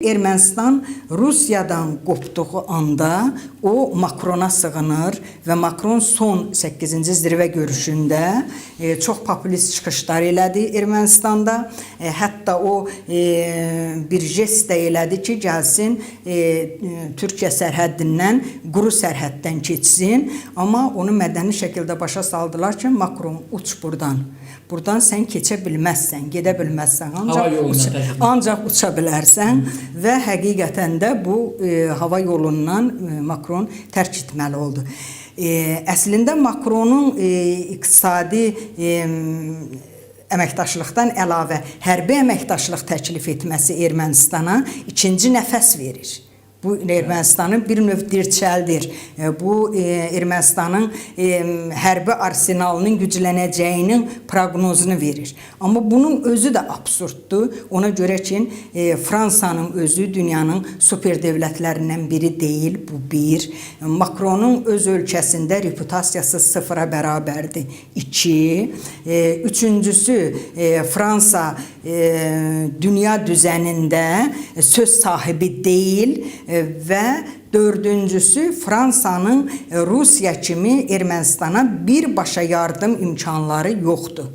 Ermənistan Rusiyadan qopduğu anda o Makrona sığınır və Makron son 8-ci zirvə görüşündə çox populist çıxışlar elədi Ermənistanda. Hətta o bir jest də elədi ki, gəlsin Türkiyə sərhəddindən quru sərhəddən keçsin. Amma onu mədəni şəkildə başa saldılar ki, Makron uç buradan. Buradan sən keçə bilməzsən, gedə bilməzsən, ancaq uça bilərsən və həqiqətən də bu hava yolundan Makron tərk etməli oldu. Əslində Makronun iqtisadi əməkdaşlıqdan əlavə hərbi əməkdaşlıq təklif etməsi Ermənistana ikinci nəfəs verir. Bu Ermənistanın bir növ dirçəldir. Bu Ermənistanın hərbi arsenalının güclənəcəyinin proqnozunu verir. Amma bunun özü də absurddur. Ona görə ki, Fransanın özü dünyanın super devlətlərindən biri deyil. Bu bir. Makronun öz ölkəsində reputasiyası sıfıra bərabərdir. 2. Üçüncüsü, Fransa dünya düzənində söz sahibi deyil. Və dördüncüsü, Fransanın Rusiya kimi Ermənistana birbaşa yardım imkanları yoxdur.